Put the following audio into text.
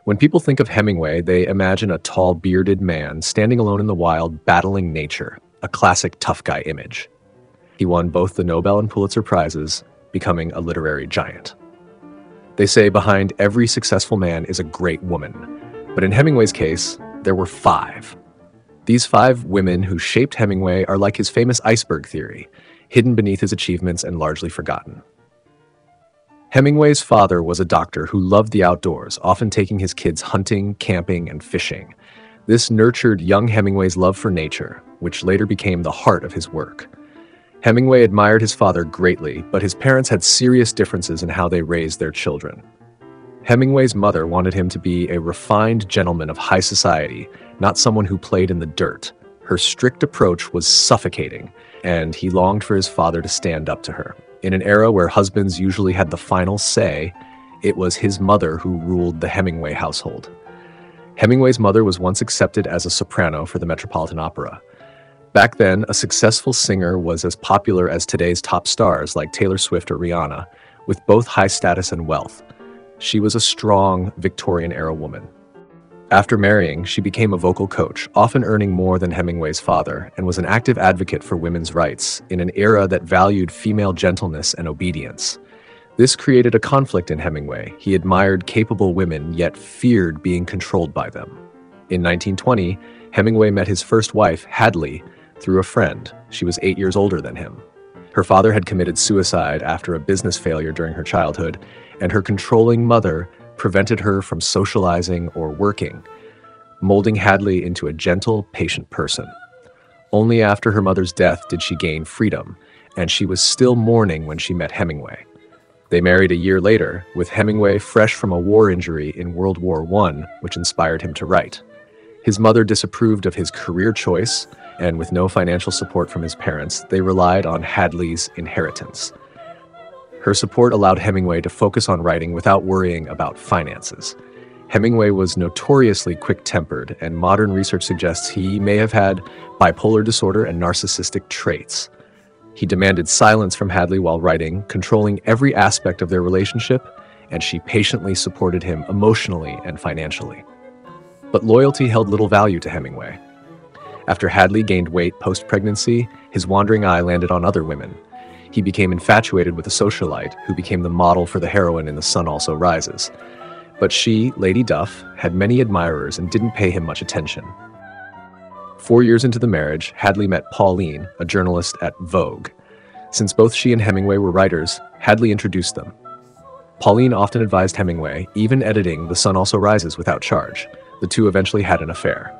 When people think of Hemingway, they imagine a tall, bearded man standing alone in the wild, battling nature, a classic tough guy image. He won both the Nobel and Pulitzer Prizes, becoming a literary giant. They say behind every successful man is a great woman, but in Hemingway's case, there were five. These five women who shaped Hemingway are like his famous iceberg theory, hidden beneath his achievements and largely forgotten. Hemingway's father was a doctor who loved the outdoors, often taking his kids hunting, camping, and fishing. This nurtured young Hemingway's love for nature, which later became the heart of his work. Hemingway admired his father greatly, but his parents had serious differences in how they raised their children. Hemingway's mother wanted him to be a refined gentleman of high society, not someone who played in the dirt. Her strict approach was suffocating, and he longed for his father to stand up to her. In an era where husbands usually had the final say, it was his mother who ruled the Hemingway household. Hemingway's mother was once accepted as a soprano for the Metropolitan Opera. Back then, a successful singer was as popular as today's top stars like Taylor Swift or Rihanna, with both high status and wealth. She was a strong Victorian-era woman. After marrying, she became a vocal coach, often earning more than Hemingway's father, and was an active advocate for women's rights in an era that valued female gentleness and obedience. This created a conflict in Hemingway. He admired capable women, yet feared being controlled by them. In 1920, Hemingway met his first wife, Hadley, through a friend. She was 8 years older than him. Her father had committed suicide after a business failure during her childhood, and her controlling mother prevented her from socializing or working, molding Hadley into a gentle, patient person. Only after her mother's death did she gain freedom, and she was still mourning when she met Hemingway. They married a year later, with Hemingway fresh from a war injury in World War I, which inspired him to write. His mother disapproved of his career choice, and with no financial support from his parents, they relied on Hadley's inheritance. Her support allowed Hemingway to focus on writing without worrying about finances. Hemingway was notoriously quick-tempered, and modern research suggests he may have had bipolar disorder and narcissistic traits. He demanded silence from Hadley while writing, controlling every aspect of their relationship, and she patiently supported him emotionally and financially. But loyalty held little value to Hemingway. After Hadley gained weight post-pregnancy, his wandering eye landed on other women. He became infatuated with a socialite who became the model for the heroine in The Sun Also Rises. But she, Lady Duff, had many admirers and didn't pay him much attention. 4 years into the marriage, Hadley met Pauline, a journalist at Vogue. Since both she and Hemingway were writers, Hadley introduced them. Pauline often advised Hemingway, even editing The Sun Also Rises without charge. The two eventually had an affair.